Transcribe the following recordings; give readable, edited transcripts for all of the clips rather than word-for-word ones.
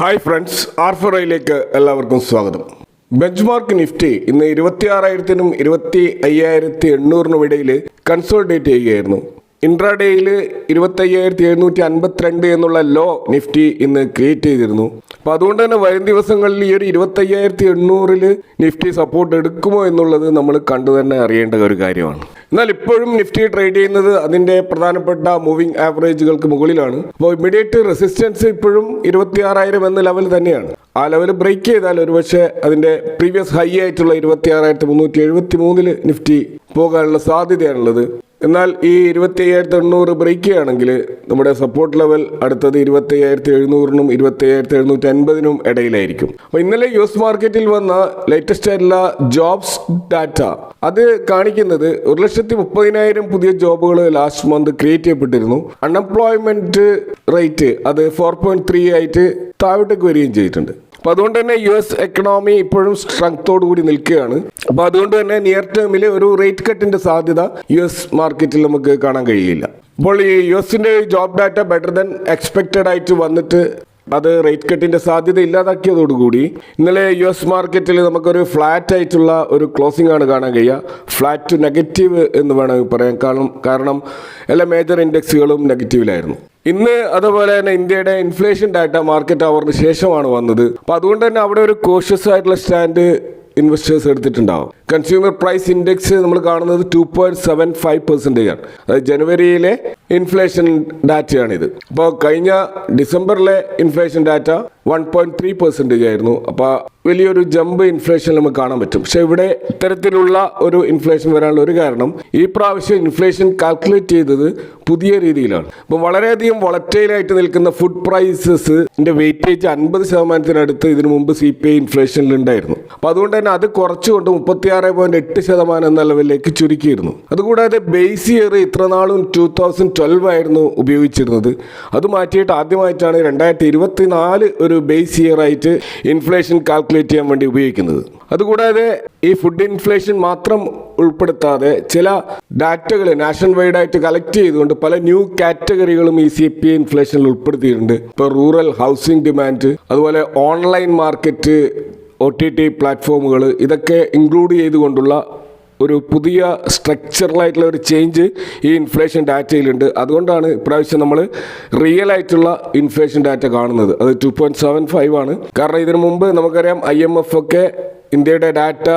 Hi friends, ആർഫറയിലേക്ക് എല്ലാവർക്കും സ്വാഗതം. Benchmark Nifty ഇന്ന് 26,000-നും 25,800-നും ഇടയിൽ കൺസോളിഡേറ്റ് ചെയ്യുകയായിരുന്നു. ഇൻട്രാഡേയിൽ 25,752 എന്നുള്ള ലോ നിഫ്റ്റി ഇന്ന് ക്രിയേറ്റ് ചെയ്തിരുന്നു. അപ്പോൾ അതുകൊണ്ട് തന്നെ വരും ദിവസങ്ങളിൽ ഈ ഒരു 25,800-ൽ നിഫ്റ്റി സപ്പോർട്ട് എടുക്കുമോ എന്നുള്ളത് നമ്മൾ കണ്ടു തന്നെ അറിയേണ്ട ഒരു കാര്യമാണ്. എന്നാൽ ഇപ്പോഴും നിഫ്റ്റി ട്രേഡ് ചെയ്യുന്നത് അതിൻ്റെ പ്രധാനപ്പെട്ട മൂവിംഗ് ആവറേജുകൾക്ക് മുകളിലാണ്. അപ്പോൾ ഇമ്മീഡിയറ്റ് റെസിസ്റ്റൻസ് ഇപ്പോഴും 26,000 എന്ന ലെവൽ തന്നെയാണ്. ആ ലെവൽ ബ്രേക്ക് ചെയ്താൽ ഒരുപക്ഷെ അതിൻ്റെ പ്രീവിയസ് ഹൈ ആയിട്ടുള്ള 26,373-ൽ നിഫ്റ്റി പോകാനുള്ള സാധ്യതയാണുള്ളത്. എന്നാൽ ഈ 25,800 ബ്രേക്ക് ചെയ്യുകയാണെങ്കിൽ നമ്മുടെ സപ്പോർട്ട് ലെവൽ അടുത്തത് 25,700-നും 25,750-നും ഇടയിലായിരിക്കും. അപ്പോൾ ഇന്നലെ US മാർക്കറ്റിൽ വന്ന ലേറ്റസ്റ്റ് ആയിട്ടുള്ള ജോബ്സ് ഡാറ്റ അത് കാണിക്കുന്നത് 1,30,000 പുതിയ ജോബുകൾ ലാസ്റ്റ് മന്ത് ക്രിയേറ്റ് ചെയ്യപ്പെട്ടിരുന്നു. അൺഎംപ്ലോയ്മെന്റ് റേറ്റ് അത് 4.3 ആയിട്ട് താഴോട്ടേക്ക് വരികയും ചെയ്തിട്ടുണ്ട്. അപ്പോൾ അതുകൊണ്ട് തന്നെ US എക്കണോമി ഇപ്പോഴും സ്ട്രെങ്തോടു കൂടി നിൽക്കുകയാണ്. അപ്പോൾ അതുകൊണ്ട് തന്നെ നിയർ ടേമിൽ ഒരു റേറ്റ് കട്ടിൻ്റെ സാധ്യത US മാർക്കറ്റിൽ നമുക്ക് കാണാൻ കഴിയില്ല. അപ്പോൾ ഈ USന്റെ job data better than expected ആയിട്ട് വന്നിട്ട് അത് റേറ്റ് കട്ടിൻ്റെ സാധ്യത ഇല്ലാതാക്കിയതോടുകൂടി ഇന്നലെ US മാർക്കറ്റിൽ നമുക്കൊരു ഫ്ലാറ്റ് ആയിട്ടുള്ള ഒരു ക്ലോസിംഗ് ആണ് കാണാൻ കഴിയുക. ഫ്ലാറ്റ് ടു നെഗറ്റീവ് എന്ന് വേണമെങ്കിൽ പറയാം. കാരണം എല്ലാ മേജർ ഇൻഡെക്സുകളും നെഗറ്റീവിലായിരുന്നു. ഇന്ന് അതുപോലെ തന്നെ ഇന്ത്യയുടെ ഇൻഫ്ലേഷൻ ഡാറ്റ മാർക്കറ്റ് അവറിന് ശേഷമാണ് വന്നത്. അപ്പോൾ അതുകൊണ്ട് തന്നെ അവിടെ ഒരു കോഷ്യസ് ആയിട്ടുള്ള സ്റ്റാൻഡ് ഇൻവെസ്റ്റേഴ്സ് എടുത്തിട്ടുണ്ടാവും. കൺസ്യൂമർ പ്രൈസ് ഇൻഡെക്സ് നമ്മൾ കാണുന്നത് 2.75% ആണ്. അതായത് ജനുവരിയിലെ ഇൻഫ്ലേഷൻ ഡാറ്റയാണിത്. അപ്പോൾ കഴിഞ്ഞ ഡിസംബറിലെ ഇൻഫ്ലേഷൻ ഡാറ്റ 1.3% ആയിരുന്നു. അപ്പോൾ വലിയൊരു ജമ്പ് ഇൻഫ്ലേഷൻ നമുക്ക് കാണാൻ പറ്റും. പക്ഷെ ഇവിടെ ഇത്തരത്തിലുള്ള ഒരു ഇൻഫ്ലേഷൻ വരാനുള്ള ഒരു കാരണം ഈ പ്രാവശ്യം ഇൻഫ്ലേഷൻ കാൽക്കുലേറ്റ് ചെയ്തത് പുതിയ രീതിയിലാണ്. അപ്പോൾ വളരെയധികം വോളറ്റൈലായിട്ട് നിൽക്കുന്ന ഫുഡ് പ്രൈസസിന്റെ വെയിറ്റേജ് 50% ഇതിനു മുമ്പ് CPI ഇൻഫ്ലേഷനിൽ ഉണ്ടായിരുന്നു. അപ്പോൾ അതുകൊണ്ട് തന്നെ അത് കുറച്ചുകൊണ്ട് 36.8% എന്ന ലെവലിലേക്ക് ചുരുക്കിയിരുന്നു. അതുകൂടാതെ ബേസ് ഇയർ ഇത്ര നാളും 2012 ആയിരുന്നു ഉപയോഗിച്ചിരുന്നത്. അത് മാറ്റിയിട്ട് ആദ്യമായിട്ടാണ് 2024 ഒരു ബേസ് ഇയർ ആയിട്ട് ഇൻഫ്ലേഷൻ കാൽക്കുലേറ്റ് ചെയ്യാൻ വേണ്ടി ഉപയോഗിക്കുന്നത്. അതുകൂടാതെ ഈ ഫുഡ് ഇൻഫ്ലേഷൻ മാത്രം ഉൾപ്പെടുത്താതെ ചില ഡാറ്റകൾ നാഷണൽ വൈഡ് ആയിട്ട് കളക്ട് ചെയ്തുകൊണ്ട് പല ന്യൂ കാറ്റഗറികളും ഈ CPI ഇൻഫ്ലേഷനിൽ ഉൾപ്പെടുത്തിയിട്ടുണ്ട്. ഇപ്പോൾ റൂറൽ ഹൗസിംഗ് ഡിമാൻഡ്, അതുപോലെ ഓൺലൈൻ മാർക്കറ്റ്, OTT പ്ലാറ്റ്ഫോമുകൾ, ഇതൊക്കെ ഇൻക്ലൂഡ് ചെയ്തുകൊണ്ടുള്ള ഒരു പുതിയ സ്ട്രക്ചറലായിട്ടുള്ള ഒരു ചേഞ്ച് ഈ ഇൻഫ്ലേഷൻ ഡാറ്റയിലുണ്ട്. അതുകൊണ്ടാണ് ഇപ്രാവശ്യം നമ്മൾ റിയൽ ആയിട്ടുള്ള ഇൻഫ്ലേഷൻ ഡാറ്റ കാണുന്നത്. അത് 2.75 ആണ്. കാരണം ഇതിനു മുമ്പ് നമുക്കറിയാം IMF ഒക്കെ ഇന്ത്യയുടെ ഡാറ്റ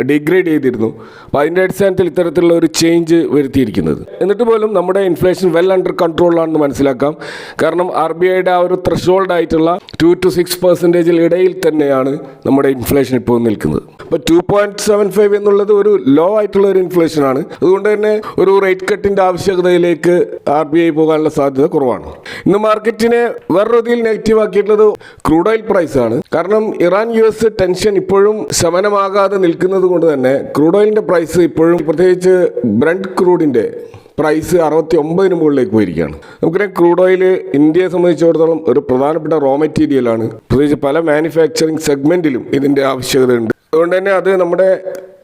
ഡിഗ്രേഡ് ചെയ്തിരുന്നു. അപ്പോൾ അതിൻ്റെ അടിസ്ഥാനത്തിൽ ഇത്തരത്തിലുള്ള ഒരു ചേഞ്ച് വരുത്തിയിരിക്കുന്നത്. എന്നിട്ട് പോലും നമ്മുടെ ഇൻഫ്ലേഷൻ വെൽ അണ്ടർ കൺട്രോളാണെന്ന് മനസ്സിലാക്കാം. കാരണം RBIയുടെ ആ ഒരു ത്രഷോൾഡ് ആയിട്ടുള്ള 2 to 6% ഇടയിൽ തന്നെയാണ് നമ്മുടെ ഇൻഫ്ലേഷൻ ഇപ്പോൾ നിൽക്കുന്നത്. അപ്പോൾ 2.75 എന്നുള്ളത് ഒരു ലോ ആയിട്ടുള്ള ഒരു ഇൻഫ്ലേഷനാണ്. അതുകൊണ്ട് തന്നെ ഒരു റേറ്റ് കട്ടിൻ്റെ ആവശ്യകതയിലേക്ക് RBI പോകാനുള്ള സാധ്യത കുറവാണ്. ഇന്ന് മാർക്കറ്റിനെ വേറെ രീതിയിൽ നെഗറ്റീവ് ആക്കിയിട്ടുള്ളത് ക്രൂഡ് ഓയിൽ പ്രൈസാണ്. കാരണം ഇറാൻ US ടെൻഷൻ ഇപ്പോഴും ശമനമാകാതെ നിൽക്കുന്നത് കൊണ്ട് തന്നെ ക്രൂഡ് ഓയിലിൻ്റെ പ്രൈസ് ഇപ്പോഴും, പ്രത്യേകിച്ച് ബ്രണ്ട് ക്രൂഡിൻ്റെ പ്രൈസ് 69-ന് മുകളിലേക്ക് പോയിരിക്കുകയാണ്. നമുക്കറിയാം ക്രൂഡ് ഓയിൽ ഇന്ത്യയെ സംബന്ധിച്ചിടത്തോളം ഒരു പ്രധാനപ്പെട്ട റോ മെറ്റീരിയലാണ്. പ്രത്യേകിച്ച് പല മാനുഫാക്ചറിങ് സെഗ്മെൻറ്റിലും ഇതിൻ്റെ ആവശ്യകത ഉണ്ട്. അതുകൊണ്ട് തന്നെ അത് നമ്മുടെ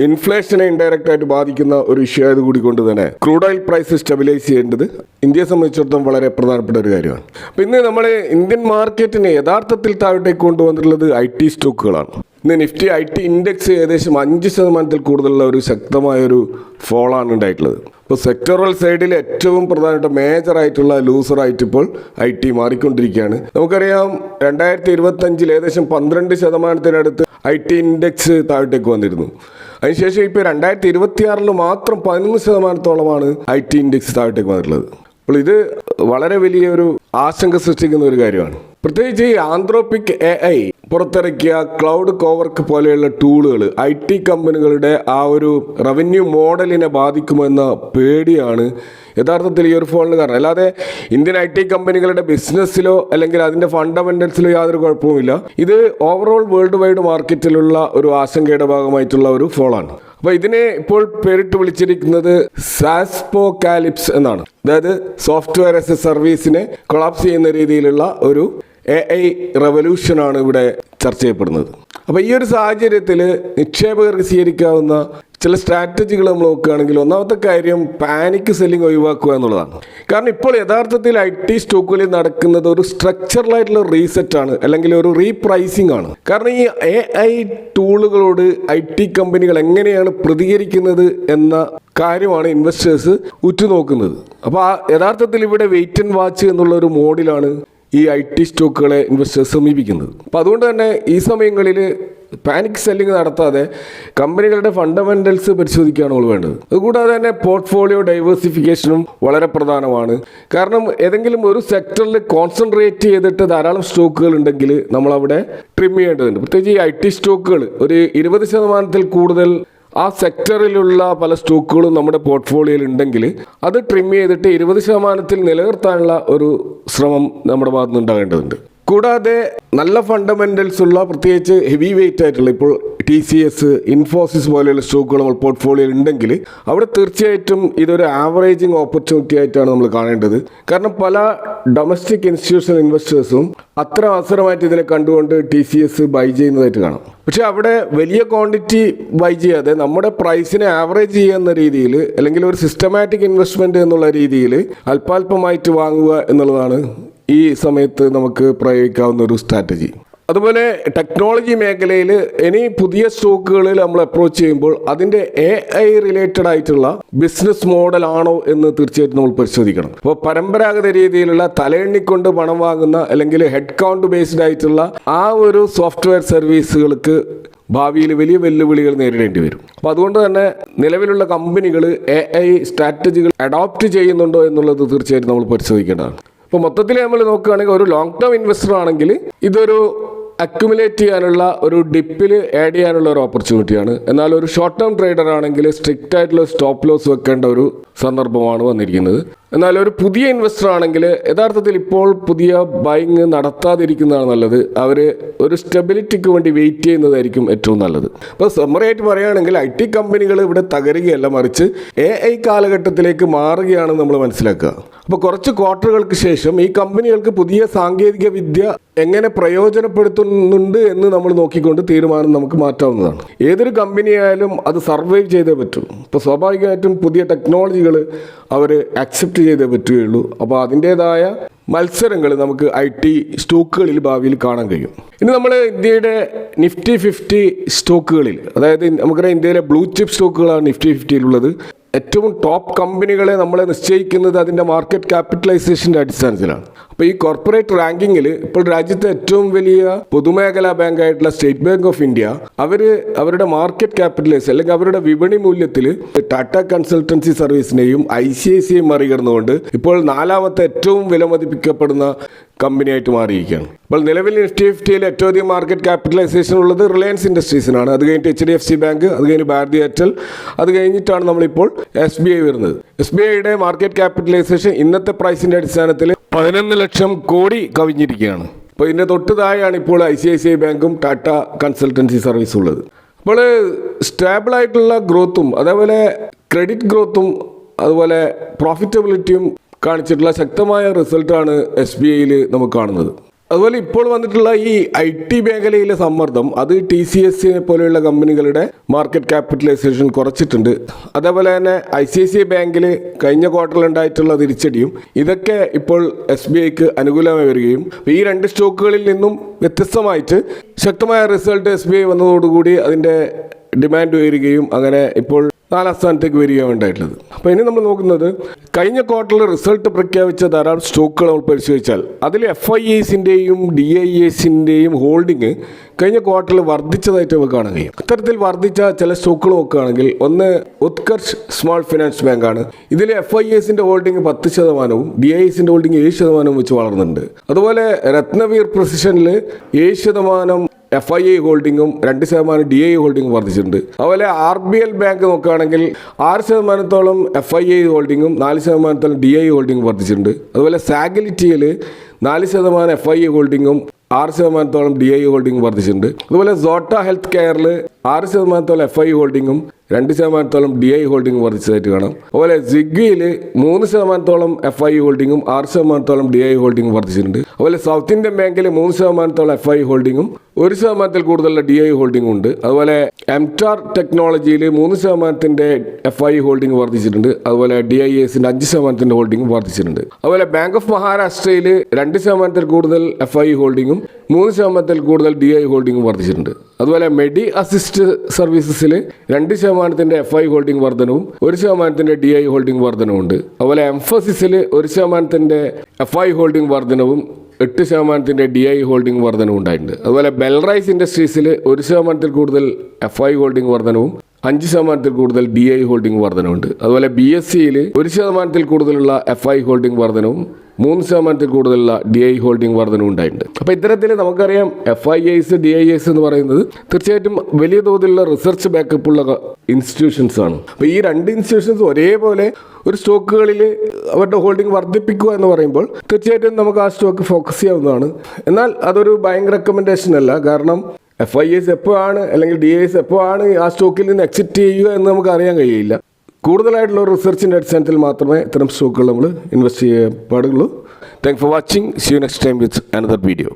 ഇൻഫ്ലേഷനെ ഇൻഡയറക്റ്റ് ആയിട്ട് ബാധിക്കുന്ന ഒരു ഇഷ്യൂ ആയത് കൂടി കൊണ്ട് തന്നെ ക്രൂഡ് ഓയിൽ പ്രൈസ് സ്റ്റെബിലൈസ് ചെയ്യേണ്ടത് ഇന്ത്യയെ സംബന്ധിച്ചിടത്തോളം വളരെ പ്രധാനപ്പെട്ട ഒരു കാര്യമാണ്. അപ്പോൾ ഇന്ന് നമ്മൾ ഇന്ത്യൻ മാർക്കറ്റിനെ യഥാർത്ഥത്തിൽ താഴോട്ടേക്ക് കൊണ്ടുവന്നിട്ടുള്ളത് IT സ്റ്റോക്കുകളാണ്. ഇന്ന് നിഫ്റ്റി IT ഇൻഡെക്സ് ഏകദേശം 5% കൂടുതലുള്ള ഒരു ശക്തമായൊരു ഫോളാണ് ഉണ്ടായിട്ടുള്ളത്. ഇപ്പോൾ സെക്ടറൽ സൈഡിൽ ഏറ്റവും പ്രധാനപ്പെട്ട മേജറായിട്ടുള്ള ലൂസറായിട്ട് ഇപ്പോൾ IT മാറിക്കൊണ്ടിരിക്കുകയാണ്. നമുക്കറിയാം 2025 ഏകദേശം 12% IT ഇൻഡെക്സ് താഴോട്ടേക്ക് വന്നിരുന്നു. അതിനുശേഷം ഇപ്പോൾ 2026 മാത്രം 11%-ഓളമാണ് IT ഇൻഡെക്സ് താഴോട്ടേക്ക് വന്നിട്ടുള്ളത്. അപ്പോൾ ഇത് വളരെ വലിയൊരു ആശങ്ക സൃഷ്ടിക്കുന്ന ഒരു കാര്യമാണ്. പ്രത്യേകിച്ച് ഈ ആന്ത്രോപിക് AI പുറത്തിറക്കിയ ക്ലൗഡ് കോവർക്ക് പോലെയുള്ള ടൂളുകൾ IT കമ്പനികളുടെ ആ ഒരു റവന്യൂ മോഡലിനെ ബാധിക്കുമെന്ന പേടിയാണ് യഥാർത്ഥത്തിൽ ഈ ഒരു ഫോണിന് കാരണം. അല്ലാതെ ഇന്ത്യൻ IT കമ്പനികളുടെ ബിസിനസ്സിലോ അല്ലെങ്കിൽ അതിൻ്റെ ഫണ്ടമെൻ്റൽസിലോ യാതൊരു കുഴപ്പവുമില്ല. ഇത് ഓവറോൾ വേൾഡ് വൈഡ് മാർക്കറ്റിലുള്ള ഒരു ആശങ്കയുടെ ഭാഗമായിട്ടുള്ള ഒരു ഫോളാണ്. അപ്പോൾ ഇതിനെ ഇപ്പോൾ പേരിട്ട് വിളിച്ചിരിക്കുന്നത് സാസ്പോകാലിപ്സ് എന്നാണ്. അതായത് സോഫ്റ്റ്വെയർ ആസ് എ സർവീസിനെ കൊളാപ്സ് ചെയ്യുന്ന രീതിയിലുള്ള ഒരു AI റവല്യൂഷനാണ് ഇവിടെ ചർച്ച ചെയ്യപ്പെടുന്നത്. അപ്പോൾ ഈ ഒരു സാഹചര്യത്തിൽ നിക്ഷേപകർക്ക് സ്വീകരിക്കാവുന്ന ചില സ്ട്രാറ്റജികൾ നമ്മൾ നോക്കുകയാണെങ്കിൽ ഒന്നാമത്തെ കാര്യം പാനിക് സെല്ലിംഗ് ഒഴിവാക്കുക എന്നുള്ളതാണ്. കാരണം ഇപ്പോൾ യഥാർത്ഥത്തിൽ IT സ്റ്റോക്കുകളിൽ നടക്കുന്നത് ഒരു സ്ട്രക്ചറലായിട്ടുള്ള റീസെറ്റാണ്, അല്ലെങ്കിൽ ഒരു റീപ്രൈസിംഗ് ആണ്. കാരണം ഈ AI ടൂളുകളോട് IT കമ്പനികൾ എങ്ങനെയാണ് പ്രതികരിക്കുന്നത് എന്ന കാര്യമാണ് ഇൻവെസ്റ്റേഴ്സ് ഉറ്റുനോക്കുന്നത്. അപ്പോൾ യഥാർത്ഥത്തിൽ ഇവിടെ വെയിറ്റ് ആൻഡ് വാച്ച് എന്നുള്ള ഒരു മോഡിലാണ് ഈ IT സ്റ്റോക്കുകളെ ഇൻവെസ്റ്റേഴ്സ് സമീപിക്കുന്നത്. അപ്പോൾ അതുകൊണ്ട് തന്നെ ഈ സമയങ്ങളിൽ പാനിക് സെല്ലിംഗ് നടത്താതെ കമ്പനികളുടെ ഫണ്ടമെൻ്റൽസ് പരിശോധിക്കുകയാണ് നമ്മൾ വേണ്ടത്. അതുകൂടാതെ തന്നെ പോർട്ട്ഫോളിയോ ഡൈവേഴ്സിഫിക്കേഷനും വളരെ പ്രധാനമാണ്. കാരണം ഏതെങ്കിലും ഒരു സെക്ടറിൽ കോൺസെൻട്രേറ്റ് ചെയ്തിട്ട് ധാരാളം സ്റ്റോക്കുകൾ ഉണ്ടെങ്കിൽ നമ്മളവിടെ ട്രിം ചെയ്യേണ്ടതുണ്ട്. പ്രത്യേകിച്ച് ഈ IT സ്റ്റോക്കുകൾ ഒരു 20% കൂടുതൽ ആ സെക്ടറിലുള്ള പല സ്റ്റോക്കുകളും നമ്മുടെ പോർട്ട്ഫോളിയോയിൽ ഉണ്ടെങ്കിൽ അത് ട്രിം ചെയ്തിട്ട് 20% നിലനിർത്താനുള്ള ഒരു ശ്രമം നമ്മുടെ ഭാഗത്ത് നിന്ന് ഉണ്ടാകേണ്ടതുണ്ട്. കൂടാതെ നല്ല ഫണ്ടമെൻ്റൽസ് ഉള്ള പ്രത്യേകിച്ച് ഹെവി വെയിറ്റ് ആയിട്ടുള്ള ഇപ്പോൾ TCS, ഇൻഫോസിസ് പോലെയുള്ള സ്റ്റോക്കുകൾ നമ്മൾ പോർട്ട്ഫോളിയോയിൽ ഉണ്ടെങ്കിൽ അവിടെ തീർച്ചയായിട്ടും ഇതൊരു ആവറേജിങ് ഓപ്പർച്യൂണിറ്റി ആയിട്ടാണ് നമ്മൾ കാണേണ്ടത്. കാരണം പല ഡൊമസ്റ്റിക് ഇൻസ്റ്റിറ്റ്യൂഷണൽ ഇൻവെസ്റ്റേഴ്സും അത്ര അവസരമായിട്ട് ഇതിനെ കണ്ടുകൊണ്ട് TCS ബൈ ചെയ്യുന്നതായിട്ട് കാണാം. പക്ഷേ അവിടെ വലിയ ക്വാണ്ടിറ്റി ബൈ ചെയ്യാതെ നമ്മുടെ പ്രൈസിനെ ആവറേജ് ചെയ്യുന്ന രീതിയിൽ, അല്ലെങ്കിൽ ഒരു സിസ്റ്റമാറ്റിക് ഇൻവെസ്റ്റ്മെൻറ്റ് എന്നുള്ള രീതിയിൽ അല്പാൽപമായിട്ട് വാങ്ങുക എന്നുള്ളതാണ് ഈ സമയത്ത് നമുക്ക് പ്രയോഗിക്കാവുന്ന ഒരു സ്ട്രാറ്റജി. അതുപോലെ ടെക്നോളജി മേഖലയിൽ ഇനി പുതിയ സ്റ്റോക്കുകളിൽ നമ്മൾ അപ്രോച്ച് ചെയ്യുമ്പോൾ അതിൻ്റെ AI റിലേറ്റഡ് ആയിട്ടുള്ള ബിസിനസ് മോഡൽ ആണോ എന്ന് തീർച്ചയായിട്ടും നമ്മൾ പരിശോധിക്കണം. അപ്പോൾ പരമ്പരാഗത രീതിയിലുള്ള തലയെണ്ണിക്കൊണ്ട് പണം വാങ്ങുന്ന അല്ലെങ്കിൽ ഹെഡ് കൗണ്ട് ബേസ്ഡ് ആയിട്ടുള്ള ആ ഒരു സോഫ്റ്റ്വെയർ സർവീസുകൾക്ക് ഭാവിയിൽ വലിയ വെല്ലുവിളികൾ നേരിടേണ്ടി വരും. അപ്പോൾ അതുകൊണ്ട് തന്നെ നിലവിലുള്ള കമ്പനികൾ AI സ്ട്രാറ്റജികൾ അഡോപ്റ്റ് ചെയ്യുന്നുണ്ടോ എന്നുള്ളത് തീർച്ചയായിട്ടും നമ്മൾ പരിശോധിക്കേണ്ടതാണ്. അപ്പോൾ മൊത്തത്തിൽ നമ്മൾ നോക്കുകയാണെങ്കിൽ ഒരു ലോങ് ടേം ഇൻവെസ്റ്റർ ആണെങ്കിൽ ഇതൊരു അക്യുമുലേറ്റ് ചെയ്യാനുള്ള ഒരു ഡിപ്പിൽ ആഡ് ചെയ്യാനുള്ള ഒരു ഓപ്പർച്യൂണിറ്റിയാണ്. എന്നാൽ ഒരു ഷോർട്ട് ടേം ട്രേഡർ ആണെങ്കിൽ സ്ട്രിക്റ്റ് ആയിട്ടുള്ള സ്റ്റോപ്പ് ലോസ് വെക്കേണ്ട ഒരു സന്ദർഭമാണ് വന്നിരിക്കുന്നത്. എന്നാൽ ഒരു പുതിയ ഇൻവെസ്റ്റർ ആണെങ്കിൽ യഥാർത്ഥത്തിൽ ഇപ്പോൾ പുതിയ ബൈങ് നടത്താതിരിക്കുന്നതാണ് നല്ലത്. അവർ ഒരു സ്റ്റെബിലിറ്റിക്ക് വേണ്ടി വെയിറ്റ് ചെയ്യുന്നതായിരിക്കും ഏറ്റവും നല്ലത്. അപ്പോൾ സമ്മറി ആയിട്ട് പറയുകയാണെങ്കിൽ IT കമ്പനികൾ ഇവിടെ തകരുകയല്ല, മറിച്ച് AI കാലഘട്ടത്തിലേക്ക് മാറുകയാണെന്ന് നമ്മൾ മനസ്സിലാക്കുക. അപ്പോൾ കുറച്ച് ക്വാർട്ടറുകൾക്ക് ശേഷം ഈ കമ്പനികൾക്ക് പുതിയ സാങ്കേതിക വിദ്യ എങ്ങനെ പ്രയോജനപ്പെടുത്തുന്നുണ്ട് എന്ന് നമ്മൾ നോക്കിക്കൊണ്ട് തീരുമാനം നമുക്ക് മാറ്റാവുന്നതാണ്. ഏതൊരു കമ്പനിയായാലും അത് സർവൈവ് ചെയ്തേ പറ്റൂ. ഇപ്പോൾ സ്വാഭാവികമായിട്ടും പുതിയ ടെക്നോളജികൾ അവർ അക്സെപ്റ്റ് ചെയ്തേ പറ്റുകയുള്ളൂ. അപ്പോൾ അതിൻ്റേതായ മത്സരങ്ങൾ നമുക്ക് IT സ്റ്റോക്കുകളിൽ ഭാവിയിൽ കാണാൻ കഴിയും. ഇനി നമ്മൾ ഇന്ത്യയുടെ Nifty 50 സ്റ്റോക്കുകളിൽ, അതായത് നമുക്കറിയാം ഇന്ത്യയിലെ ബ്ലൂ ചിപ്പ് സ്റ്റോക്കുകളാണ് Nifty 50-യിലുള്ളത്. ഏറ്റവും ടോപ്പ് കമ്പനികളെ നമ്മൾ നിശ്ചയിക്കുന്നത് അതിൻ്റെ മാർക്കറ്റ് ക്യാപിറ്റലൈസേഷൻ്റെ അടിസ്ഥാനത്തിലാണ്. അപ്പോൾ ഈ കോർപ്പറേറ്റ് റാങ്കിങ്ങിൽ ഇപ്പോൾ രാജ്യത്തെ ഏറ്റവും വലിയ പൊതുമേഖലാ ബാങ്കായിട്ടുള്ള സ്റ്റേറ്റ് ബാങ്ക് ഓഫ് ഇന്ത്യ അവരുടെ മാർക്കറ്റ് ക്യാപിറ്റലൈസ് അല്ലെങ്കിൽ അവരുടെ വിപണി മൂല്യത്തിൽ ടാറ്റ കൺസൾട്ടൻസി സർവീസിനെയും ICICI മറികടന്നുകൊണ്ട് ഇപ്പോൾ 4ാമത്തെ ഏറ്റവും വിലമതിപ്പിക്കപ്പെടുന്ന കമ്പനിയായിട്ട് മാറിയിരിക്കുകയാണ്. അപ്പോൾ നിലവിൽ Nifty 50-യിൽ ഏറ്റവും അധികം മാർക്കറ്റ് ക്യാപിറ്റലൈസേഷൻ ഉള്ളത് റിലയൻസ് ഇൻഡസ്ട്രീസിനാണ്. അത് കഴിഞ്ഞിട്ട് HDFC ബാങ്ക്, അത് കഴിഞ്ഞ് ഭാരതി എയർടെൽ, അത് കഴിഞ്ഞിട്ടാണ് നമ്മളിപ്പോൾ SBI വരുന്നത്. SBIയുടെ മാർക്കറ്റ് ക്യാപിറ്റലൈസേഷൻ ഇന്നത്തെ പ്രൈസിൻ്റെ അടിസ്ഥാനത്തിൽ 11 ലക്ഷം കോടി കവിഞ്ഞിരിക്കുകയാണ്. അപ്പോൾ ഇതിൻ്റെ തൊട്ട് താഴെയാണ് ഇപ്പോൾ ICICI ബാങ്കും ടാറ്റ കൺസൾട്ടൻസി സർവീസും ഉള്ളത്. അപ്പോൾ സ്റ്റേബിളായിട്ടുള്ള ഗ്രോത്തും അതേപോലെ ക്രെഡിറ്റ് ഗ്രോത്തും അതുപോലെ പ്രോഫിറ്റബിലിറ്റിയും കാണിച്ചിട്ടുള്ള ശക്തമായ റിസൾട്ടാണ് SBIയിൽ നമുക്ക് കാണുന്നത്. അതുപോലെ ഇപ്പോൾ വന്നിട്ടുള്ള ഈ IT മേഖലയിലെ സമ്മർദ്ദം അത് TCS പോലെയുള്ള കമ്പനികളുടെ മാർക്കറ്റ് ക്യാപിറ്റലൈസേഷൻ കുറച്ചിട്ടുണ്ട്. അതേപോലെ തന്നെ ICICI ബാങ്കിൽ കഴിഞ്ഞ ക്വാർട്ടറിൽ ഉണ്ടായിട്ടുള്ള തിരിച്ചടിയും ഇതൊക്കെ ഇപ്പോൾ SBIക്ക് അനുകൂലമായി വരികയും ഈ രണ്ട് സ്റ്റോക്കുകളിൽ നിന്നും വ്യത്യസ്തമായിട്ട് ശക്തമായ റിസൾട്ട് SBI വന്നതോടുകൂടി അതിൻ്റെ ഡിമാൻഡ് ഉയരുകയും അങ്ങനെ ഇപ്പോൾ 4ാം സ്ഥാനത്തേക്ക് വരികയാണ് ഉണ്ടായിട്ടുള്ളത്. അപ്പോൾ ഇനി നമ്മൾ നോക്കുന്നത് കഴിഞ്ഞ ക്വാർട്ടറിൽ റിസൾട്ട് പ്രഖ്യാപിച്ച ധാരാളം സ്റ്റോക്കുകൾ നമ്മൾ പരിശോധിച്ചാൽ അതിൽ FIIസിൻ്റെയും DIAസിൻ്റെയും ഹോൾഡിങ് കഴിഞ്ഞ ക്വാർട്ടറിൽ വർദ്ധിച്ചതായിട്ട് നമുക്ക് കാണാൻ കഴിയും. ഇത്തരത്തിൽ വർദ്ധിച്ച ചില സ്റ്റോക്കുകൾ നോക്കുകയാണെങ്കിൽ ഒന്ന് ഉത്കർഷ് സ്മോൾ ഫിനാൻസ് ബാങ്കാണ്. ഇതിൽ FIIസിൻ്റെ ഹോൾഡിങ് 10%, DIAസിൻ്റെ ഹോൾഡിങ് 7% വെച്ച് വളർന്നിട്ടുണ്ട്. അതുപോലെ രത്നവീർ പ്രസിഷനിൽ 7% FII ഹോൾഡിങ്ങും 2% DI ഹോൾഡിങ്ങും വർദ്ധിച്ചിട്ടുണ്ട്. അതുപോലെ RBL ബാങ്ക് നോക്കുകയാണെങ്കിൽ 6%-ഓളം FII ഹോൾഡിങ്ങും 4%-ഓളം DI ഹോൾഡിങ്ങും വർദ്ധിച്ചിട്ടുണ്ട്. അതുപോലെ സാഗലിറ്റിയിൽ 4% FII ഹോൾഡിങ്ങും 6%-ഓളം DI ഹോൾഡിങ്ങും വർദ്ധിച്ചിട്ടുണ്ട്. അതുപോലെ സോട്ട ഹെൽത്ത് കെയറിൽ 6%-ഓളം FII ഹോൾഡിങ്ങും 2% DI ഹോൾഡിംഗ് വർദ്ധിച്ചതായിട്ട് കാണാം. അതുപോലെ സ്വിഗ്ഗിയിൽ 3% FI ഹോൾഡിങ്ങും 6% DI ഹോൾഡിംഗ് വർദ്ധിച്ചിട്ടുണ്ട്. അതുപോലെ സൗത്ത് ഇന്ത്യൻ ബാങ്കിൽ 3% FI ഹോൾഡിങ്ങും 1% കൂടുതലുള്ള DI ഹോൾഡിംഗ് ഉണ്ട്. അതുപോലെ എംടാർ ടെക്നോളജിയിൽ 3% FI ഹോൾഡിംഗ് വർദ്ധിച്ചിട്ടുണ്ട്. അതുപോലെ DISന്റെ 5% ഹോൾഡിംഗ് വർദ്ധിച്ചിട്ടുണ്ട്. അതുപോലെ ബാങ്ക് ഓഫ് മഹാരാഷ്ട്രയിൽ 2% കൂടുതൽ FI ഹോൾഡിംഗും 3% കൂടുതൽ DI ഹോൾഡിംഗും വർദ്ധിച്ചിട്ടുണ്ട്. അതുപോലെ മെഡി അസിസ്റ്റ് സർവീസസിൽ 2% FI ഹോൾഡിംഗ് വർധനവും 1% DI ഹോൾഡിംഗ് വർധനവും ഉണ്ട്. അതുപോലെ എംഫസിസിൽ 1% FI ഹോൾഡിംഗ് വർധനവും 8% DI ഹോൾഡിംഗ് വർധനവും ഉണ്ടായിട്ടുണ്ട്. അതുപോലെ ബെൽറൈസ് ഇൻഡസ്ട്രീസിൽ 1% കൂടുതൽ FI ഹോൾഡിംഗ് വർധനവും 5% കൂടുതൽ DI ഹോൾഡിംഗ് വർധനവുണ്ട്. അതുപോലെ BSEയിൽ 1% കൂടുതലുള്ള FI ഹോൾഡിംഗ് വർധനവും 3% കൂടുതലുള്ള DI ഹോൾഡിംഗ് വർധനവും ഉണ്ടായിട്ടുണ്ട്. അപ്പോൾ ഇത്തരത്തിൽ നമുക്കറിയാം FIIs DIS എന്ന് പറയുന്നത് തീർച്ചയായിട്ടും വലിയ തോതിലുള്ള റിസർച്ച് ബാക്കപ്പ് ഉള്ള ഇൻസ്റ്റിറ്റ്യൂഷൻസ് ആണ്. അപ്പോൾ ഈ രണ്ട് ഇൻസ്റ്റിറ്റ്യൂഷൻസ് ഒരേപോലെ ഒരു സ്റ്റോക്കുകളിൽ അവരുടെ ഹോൾഡിംഗ് വർദ്ധിപ്പിക്കുക എന്ന് പറയുമ്പോൾ തീർച്ചയായിട്ടും നമുക്ക് ആ സ്റ്റോക്ക് ഫോക്കസ് ചെയ്യാവുന്നതാണ്. എന്നാൽ അതൊരു ബൈങ് റെക്കമെൻഡേഷൻ അല്ല. കാരണം FIIs എപ്പോഴാണ് അല്ലെങ്കിൽ DIS എപ്പോഴാണ് ആ സ്റ്റോക്കിൽ നിന്ന് എക്സിറ്റ് ചെയ്യുക എന്ന് നമുക്ക് അറിയാൻ കഴിയില്ല. കൂടുതലായിട്ടുള്ള റിസർച്ചിൻ്റെ അടിസ്ഥാനത്തിൽ മാത്രമേ ഇത്തരം സ്റ്റോക്കുകൾ നമ്മൾ ഇൻവെസ്റ്റ് ചെയ്യാൻ പാടുള്ളൂ. Thank for watching. See you next time with another video.